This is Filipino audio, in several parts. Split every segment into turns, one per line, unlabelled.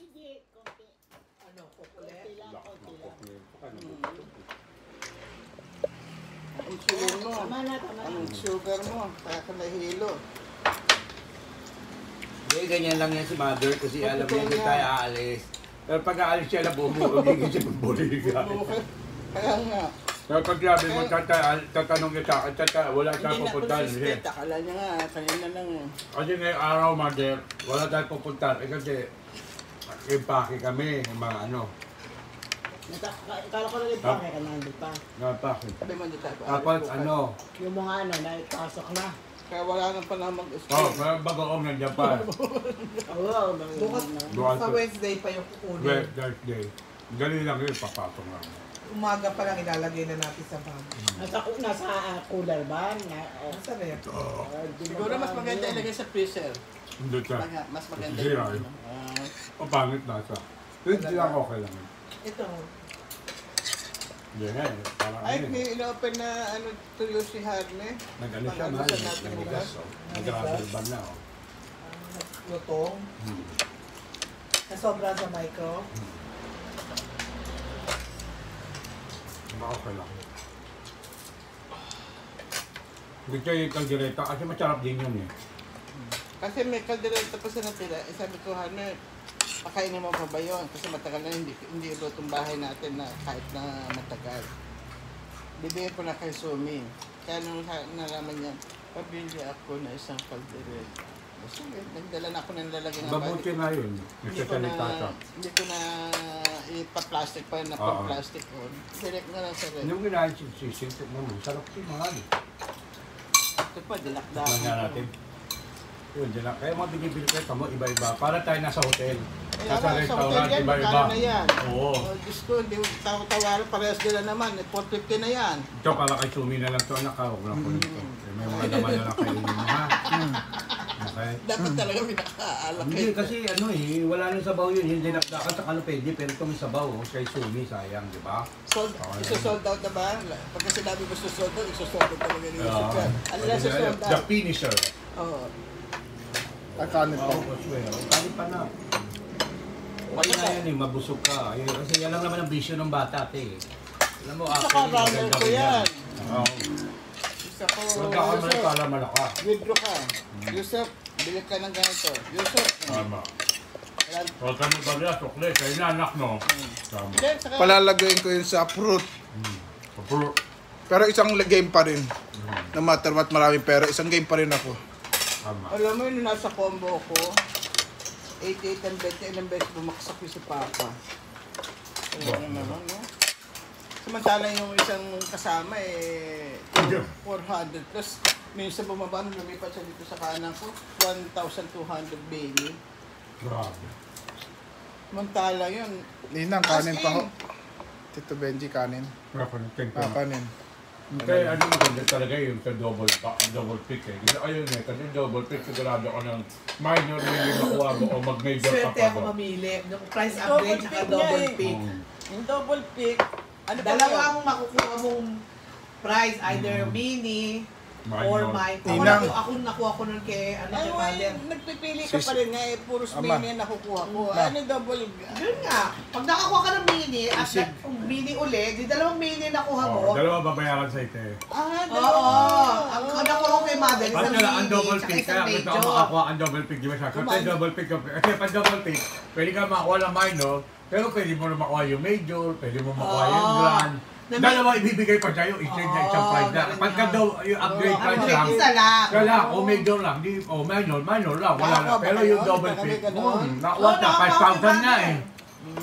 Hindi, konti.
Ano, kukulit?
Konti lang.
Ang insulin mo.
Tama na.
Ang sugar mo. Kaya ka nahilo.
Hindi, ganyan lang yan si Mother kasi alam niya hindi tayo aalis. Pero pag aalis siya na bumugigin siya magboliga.
Kaya nga.
Pero pag sabi mo, tatanong niya sa akin, wala siya
Hindi na
pupuntahan.
consistent. Akala niya nga, kanina lang eh.
Kasi ngayong araw, Mother, wala tayong pupuntahan. Kasi impake kami, yung mga ano.
Kala ko lang yung pake ka nandun pa.
Napake.
Sabi mo dito.
Tapos ano,
Yung mga ano, naipasok na.
Kaya wala nang pala mag-school.
oh, pero bagoong nandiyan pa.
Oo,
Bukas
Bukas
sa Wednesday pa yung kukunin.
Thursday. Dali lang yun, papatong lang.
Umaga pa lang ilalagay na natin sa bag.
Nasa cooler ba?
Nasa rep.
Siguro mas maganda ilagay sa freezer.
Hindi siya.
Mas maganda.
Zero. O pangit na siya. Hindi lang okay lang.
Ito.
Hindi nga eh. Parang
Ay,
ano eh.
may in-open na ano tuyo si Harne.
Nag-ano siya, mahal.
Pag-abusan natin
Nag-gas. Nag-gravel ban na. Oh.
Lutong. Na sobra sa micro.
Okay lang. Hindi siya yung kaldereta kasi masarap din yun eh.
Kasi may kaldereta pa sa natira. Eh, sabi ko, Harne, pakainin mo pa ba yun? Kasi matagal na hindi lutong bahay natin na kahit na matagal. Bibigyan ko na kay Sumi. Kaya nung nalaman niya, pabili ako na isang kaldereta. Sige, nagdala na ako ng lalagyan ng
Babuti na yun. Nagsasalita siya.
Hindi ko na ipa-plastic pa na
Oo.
plastic on. Direct na lang sa red.
Yung ginahin sisintik naman, sarap siya mahal.
Ito pa, dilakda.
Tignan natin. Yun, dyan lang. Kaya mga binibili ko ito mo, iba-iba. Para tayo nasa hotel.
Kaya
Nasa
nga, sa
restaurant,
hotel yan,
iba-iba.
magkano na yan?
Oo.
Oh, Diyos ko, hindi tawaran, parehas nila naman. 450 na yan.
Ito, para kay Sumi na lang ito, anak ka. Huwag lang po nito. May mga laman na lang kayo mo, ha? Okay.
Dapat talaga pinakaalak.
Hindi, kasi ano eh, wala nang sabaw yun. Yung dinakdakan sa kanopedi, pero ito may sabaw. Oh. Kay Sumi, sayang, di ba?
Isosold out na ba? Pagka sinabi mo sold out, isosold out talaga nila sa chat. Ano na sold
The
out?
finisher.
Oo.
Kanin pa.
Oo, kanin pa na. Okay na yan eh, mabusog ka. Kasi yan lang naman ang bisyo ng bata, te. Alam mo,
Saka runner ko yan.
Oo.
Isa ko,
Huwag ka naman
Yusuf,
pala malaka.
withdraw ka. Yusuf, bili ka ng ganito. Yusuf.
Tama. Huwag ka nang bagla, sukli. Sa'yo na anak, no? Tama.
Then, saka,
Palalagyan ko yun sa fruit.
Kapuro.
Pero isang game pa rin. No matter what, maraming pera. Isang game pa rin ako.
Tama.
alam mo yun, nasa combo ko, 88 ang bet, ilang beses bumaksak yung si Papa. Alam mo naman, no? Samantala yung isang kasama, 400 plus. Minsan bumaba, nung lumipat siya dito sa kanan ko, 1,200 baby.
Grabe.
Samantala yun.
Ninang, kanin pa ho. Tito Benji, kanin.
Kapanin ko.
Kanin.
Kaya ano yung ganda talaga yung sa double pick eh. Ayun eh, kasi double pick sigurado ka ng minor na yung makuha mo o mag-major ka
Swerte
pa
ako
mo.
mamili. Yung price
Double
upgrade,
pick
tsaka
niya
double
eh.
pick.
Yung double pick, ano ba
Dalawa
yun?
ang makukuha mong price, either mini or mine.
Ninang.
Ako nakuha ko nun kay, ano,
Ay,
kay Father.
nagpipili ka pa rin nga eh, puros
Ama.
mini ang nakukuha ko.
Ma.
Ano double?
Yun nga, pag nakakuha ka ng mini, at kung mini ulit, di dalawang mini nakuha mo.
Dalawa babayaran sa ite.
Ah,
Oo, ang nakuha ko kay Mother,
Ba't
isang
nila ang
mini,
double
tsaka
pick?
isang
Kaya gusto ko
medyo.
makakuha ang double pick, di ba siya? Kasi double pick, kasi pag double pick, pwede ka makakuha ng minor, pero pwede mo na makuha yung major, pwede mo makuha yung grand. Dalawa ibibigay pa sa'yo, exchange na isang price na. Pagka daw yung upgrade price lang,
Isa lang.
kaya o major lang, di, o minor lang, wala na. Pero yung double pick, nakuha na, 5,000 na eh.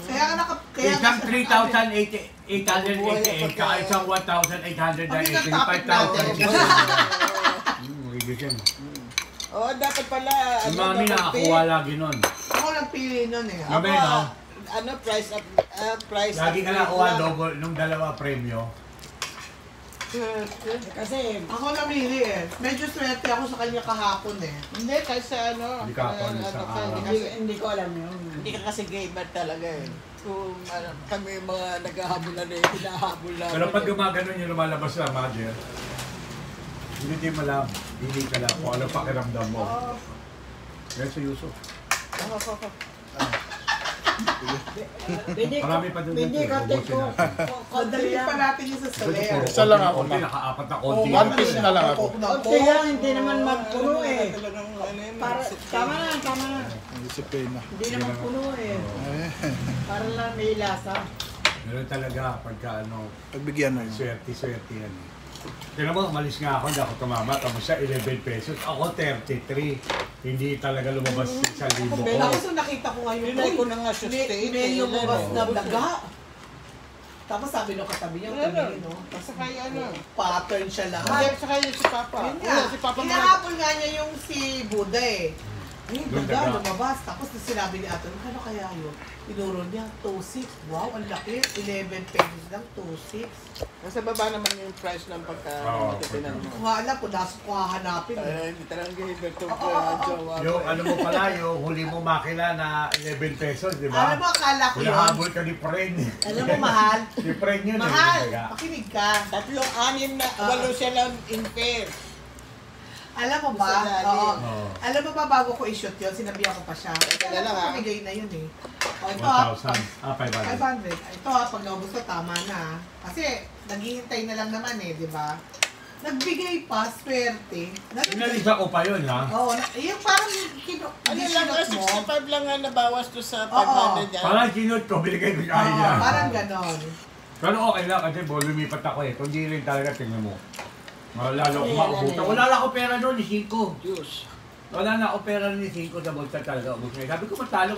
Kaya nga kaya
Isang 3,888, kaya isang 1,885,000.
Oo, dapat pala.
Si Mami nakakuha lagi nun.
Ako nagpili nun eh.
Gabi, no?
Ano, price up, price
Lagi ka
upgrade
nakuha
lang.
double nung dalawa premyo.
Kasi,
Ako namili eh. Medyo swerte ako sa kanya kahapon eh.
Hindi, kasi ano,
Hindi ka ako,
ano
sa
ka,
araw.
hindi ko alam yun.
hindi ka kasi gamer talaga eh. Kung ano, kami mga naghahabol na eh, hinahabol na.
Pero pag gumaganon yung lumalabas sa manager, hindi malam, hindi ka lang kung ano pakiramdam mo. Kaya si Yusuf.
Hindi
Marami pa doon
Hindi
dito,
ka
ubusin
ko.
natin.
Madali pa natin yung sa Soler.
Isa lang ako,
Konti,
ma.
naka-apat na
Oh,
konti.
one piece na lang ako.
Konti lang, hindi naman magpuno eh.
Talagang ano yun,
Para, tama na, tama na.
Ang disiplina.
Hindi naman puno eh. Para lang may lasa.
Meron talaga pagka ano,
Pagbigyan mo yun.
swerte-swerte yan. Tingnan mo, umalis nga ako, hindi ako tumama. Tapos siya 11 pesos. Ako 33. Hindi talaga lumabas sa 1,000 ko.
Tapos nung nakita ko ngayon,
Pinay ko na nga siya
may
state.
lumabas na blaga. Tapos sabi nung katabi niya, tumingin, no?
Basta kaya ano.
Pattern siya
Hindi,
lahat.
saka yun si Papa.
Yun nga.
Si Papa mga...
Inahabol nga niya yung si Buda eh. Ay,
Yung
daga,
daga.
lumabas. Tapos sinabi ni Ato, ano kaya yun? Tinuro niya, 2.6. Wow, ang laki. 11 pesos lang, 2.6.
Nasa baba naman yung price ng pagka
Oo,
matitinan mo.
Kung nga alam, kung nasa ko hahanapin eh.
Ay, hindi talagang gihiber to jowa.
Yung ano mo pala, yung huli mo makina na 11 pesos, di ba?
Alam mo, akala ko yun.
Hinahabol ka ni Fred.
Alam mo, mahal.
Si Fred yun
Mahal,
eh.
makinig ka.
3, 6 na, 8 siya lang in pair.
Alam mo ba?
Sa dali.
Oo.
Oo.
Alam mo ba, bago ko i-shoot yun, sinabihan ko pa siya.
Teka
Alam
lang,
ko,
ah.
pamigay na yun eh. O, ito ah.
1,000. Ah, 500.
500. Ito ha, pag naubos ko, tama na. Kasi, naghihintay na lang naman eh, di ba? Nagbigay pa, swerte.
Inalisa ko pa yun, ha?
Oo, yung parang
Ano lang,
sinot mo.
65 lang nga nabawas to sa
Oo.
500 yan.
Parang sinod ko, binigay ko siya
Oo,
niya.
parang ganon.
Pero okay lang kasi lumipat ako eh. Kung di rin talaga, tingnan mo. Lalo
Ay,
kumaubutan.
wala
Wala na ako pera doon, ni 5.
Juice.
Wala na ako pera ni 5 sa bulsa talaga. Ubus na. Sabi ko, matalo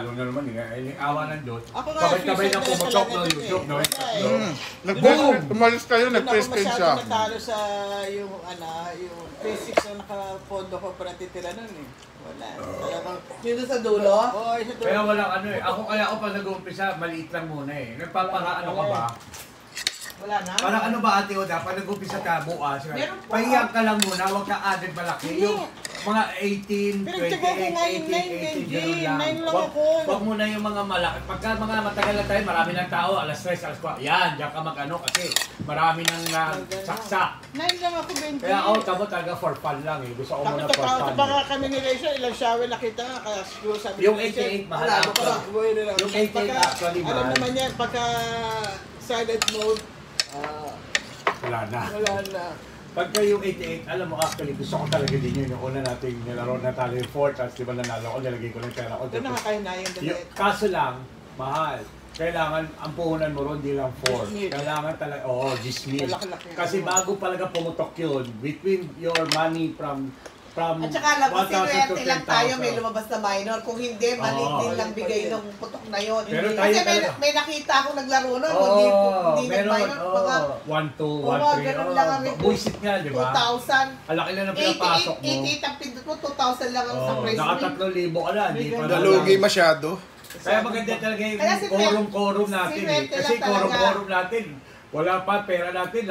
na naman. Eh, awa ng Diyos.
Ako nga,
Sabay-sabay na
suicide
pumutok
talaga
no,
din
YouTube, no?
eh. Wala eh.
Boom! Umalis kayo,
Hindi na ako
nag-press
masyado
siya.
natalo sa yung basics na nakapondo ko para titira nun eh. Wala. Talagang,
Dito sa dulo.
oh, isa to.
Kaya walang ano eh. Ako kaya ako pag nag-uumpisa, maliit lang muna eh. Nagpapaka ano ka ba?
Wala na.
Parang ano ba ate Oda, pag nag-umpisa ka bukas,
Meron pa.
pahiyang ka lang muna, huwag ka added malaki.
Hindi.
Yung mga 18,
Pinagtsaga ko
28,
nga yung
18, 18,
9,
ganun lang.
Nine lang
Wag,
ako.
wag muna yung mga malaki. Pagka mga matagal na tayo, marami ng tao, alas 3, alas 4. Yan, diyan ka mag-ano kasi marami nang saksak.
9 lang ako, 20.
Kaya ako tamo talaga for fun lang eh. Gusto ko
Tapos
muna for fun.
tapos baka kami ni Rachel, ilang shower na kita, kaya siguro sabi
Yung
ni Rachel,
88, mahal
wala,
ako.
baka buhay na lang.
Yung 88
Pagka-
actually,
Alam
mahal.
naman yan, pagka silent mode,
Wala na.
wala na.
Pagka yung 88, alam mo actually, gusto ko talaga din yun. Yung una natin nilaro na talo yung 4, tapos di ba nanalo ko, nilagay ko lang pera ko.
Ito nakakahinayang dali.
Kaso lang, mahal. Kailangan, ang puhunan mo ron, di lang 4.
Gismil.
Kailangan talaga, oo, gismil.
Malaki-laki.
Kasi bago talaga pumutok yun, between your money from
At saka alam mo,
1,000 to
sinuwerte lang tayo, may
10,000.
lumabas na minor. Kung hindi, maliit
Oo.
din lang bigay ng putok na yun.
Pero tayo
Kasi
talaga.
may nakita ako naglaro nun,
Oo,
hindi
meron,
nag-minor. Mga
1, 2,
Oo,
1, 3.
ganun lang ang
Buisit nga, di ba?
2,000.
Ang laki na ng pinapasok mo.
88 ang pindot mo, 2,000 lang ang sa
Oh,
price
naka
ring.
3,000 ka na, di pa na
Nalugi masyado.
Kaya maganda talaga yung
Kaya si
quorum natin eh.
Swerte
Kasi
lang talaga.
quorum natin, wala pa, pera natin,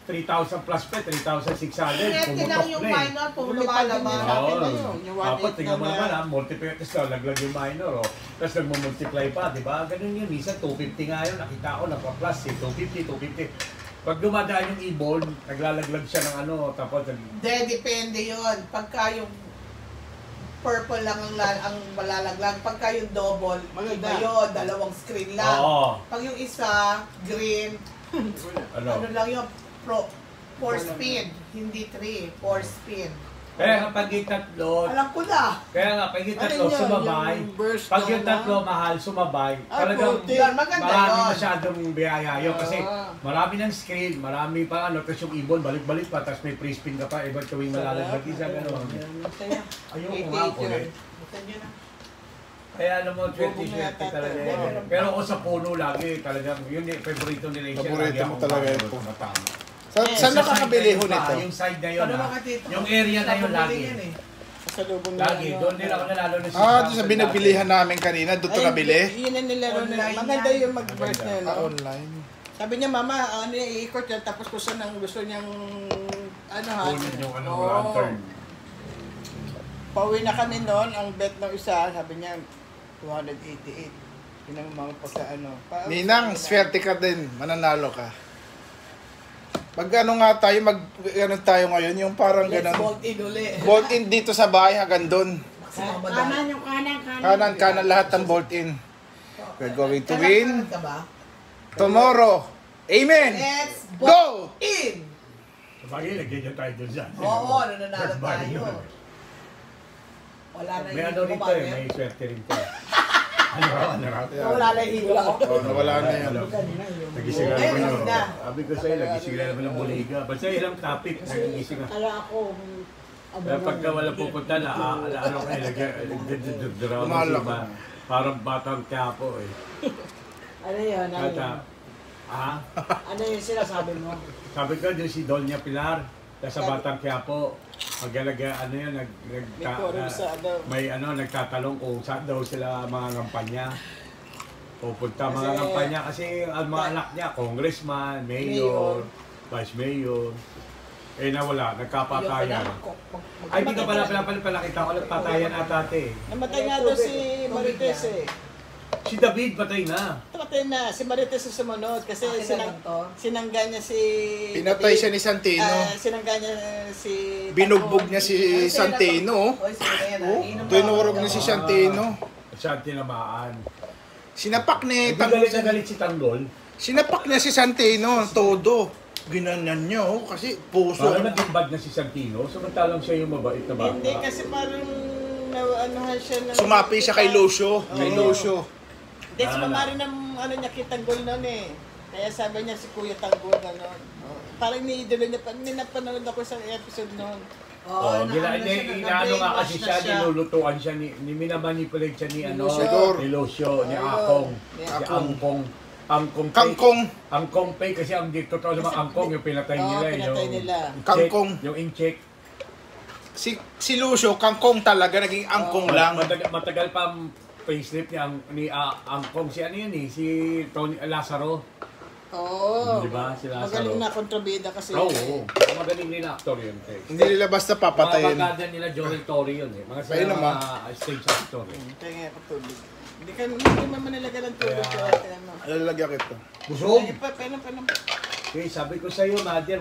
3,000 plus pa, 3,600.
Swerte lang yung
na eh.
minor kung
Lumipad din
lumalabas.
sa akin
Oo.
na yun, yung 1.8
Dapat, tingnan mo
na-
naman ha, multiply, tapos laglag yung minor, oh. Tapos nagmumultiply pa, di ba? Ganun yun, minsan 250 nga yun, nakita ko, nagpa-plus eh, 250, 250. Pag dumadaan yung e-ball, naglalaglag siya ng ano, tapos
De, depende yun. Pagka yung purple lang ang malalaglag. Pagka yung double,
Maganda.
iba yun, dalawang screen lang.
Oo.
Pag yung isa, green,
ano.
ano lang yun, 4 spin, hindi 3, 4 spin.
Kaya kapag yung tatlo,
Alam ko na.
kaya nga, pag yung
Ano
tatlo
yun?
sumabay,
Yung burst
pag yung
na-
tatlo mahal, sumabay,
Ah,
talagang
puti.
Yun, maganda
marami
yun.
masyadong biyaya yun. Kasi
Ah.
marami ng screen, marami pa ano, tapos yung ibon, balik-balik pa, tapos may free spin ka pa, iba tuwing malalaglag isa, gano'n.
Masaya.
Ayoko
88
nga ako
yun.
eh.
Masaya nyo na.
Kaya alam mo,
Bubong
20-20
na yata
talaga
ito.
yun. Pero ako sa puno lagi, talagang, yun eh, favorito nila yung
Paborito mo talaga ito.
Matama.
Saan nakakabili ho nito?
Yung side na yun,
Ano
ha?
ba ka dito?
Yung area na yun
Sa
lagi.
pabili yan eh.
Sa lubong
Lagi,
ano,
doon din ako nanalo ng
Doon sa binagbilihan namin kanina, doon to
Ay,
nabili.
Yun ang nilaro nila.
Online
Maganda
yan.
yung mag-burst na yun. no?
Online.
Sabi niya, mama, ano iikot yan, tapos kung saan ang gusto niyang, ano ha?
Kunin yung ano,
Oo.
lantern.
Pauwi na kami noon, ang bet ng isa, sabi niya, 288. Yun ang mga pagka ano.
Ninang, swerte ka din, mananalo ka. Pag ano nga tayo, ano tayo ngayon, yung parang
Let's
ganun.
bolt in uli.
Bolt in dito sa bahay hanggang doon.
Maximum madami.
Kanan yung kanan, kanan.
Kanan lahat ng bolt in. We're going to win
Kailangan ka ba?
tomorrow. Amen!
Let's
Go!
in!
Sabagay, lagyan tayo dun dyan.
Oo, nananalo tayo. Wala na
May ano
yung
rin to eh, may swerte rin to. Ano raw?
Wala na yung hilo.
Oh, nawala na yan.
Kanina yun.
Nagising na
Ngayon,
naman yun.
na.
Sabi ko sa'yo, nagising na naman ng buliga. Basta ilang topic, nagising na.
Kaya ako,
Kaya pagka wala pupunta na, ano kayo, nagdadadadaraw
Umalak.
parang batang Quiapo eh.
ano yun, ano
Kata,
yun? Ano yung sinasabi mo?
sabi ko doon si Doña Pilar, sa Batang Quiapo, magalaga, ano yun,
May quorum sa ano.
may ano, nagtatalong kung saan daw sila mga ngampanya. Pupunta mga
Kasi-
ngampanya kasi ang mga anak niya, congressman, mayor, vice mayor. Eh nawala, nagkapatayan. Ay, di ka pala kita ko nagpatayan at ate.
Namatay nga daw si Marites eh.
Si David patay na.
Patay na. Si Marites ang sumunod kasi sinangga niya si...
Pinatay siya ni Santino.
Sinangga niya si...
Binugbog niya si Santino. Tinurog niya si Santino.
Siya tinamaan.
Sinapak ni
Hindi galit na galit si Tanggol.
Sinapak niya si Santino, todo. Ginanyan niya, oh, kasi puso.
Parang naging bad na si Santino, samantalang siya yung mabait na bata.
Hindi kasi parang anuhan siya ng...
Sumapi siya kay Lucio. Kay Lucio.
Hindi, sumamari ng ano niya kay Tanggol noon eh. Kaya sabi niya si Kuya Tanggol gano'n. Parang niidolo niya pa. Ninapanood ako sa episode noon.
Oh, inaano nga kasi siya, nilulutuan siya, minamanipulate siya ni ano,
Lucidor.
ni Lucio, ni Akong,
ni
si Angkong. Angkong Pei.
Kangkong.
Angkong Pei kasi ang totoo naman Angkong yung pinatay
Oo,
nila.
pinatay
yung
nila.
Kangkong.
Yung incheck.
Si Lucio, kangkong talaga, naging angkong lang.
Matagal pa ang facelift ni Angkong. Si ano yun eh, si Tony Lazaro.
Oo.
Di ba? Si Lazaro.
Magaling na kontrabida kasi.
Oo. Magaling nila actor yun.
Hindi nila basta
Mga
papatayin.
bagada nila Joel Torre yun eh. Mga
Ayun
sila
naman.
mga stage actor eh.
Kaya nga patulog. Hindi man manilagay ng tulog
Kaya-
kaya ano.
Lalagyan kita.
Busog!
Kaya pa, penang.
Okay, sabi ko sa'yo, Nadia,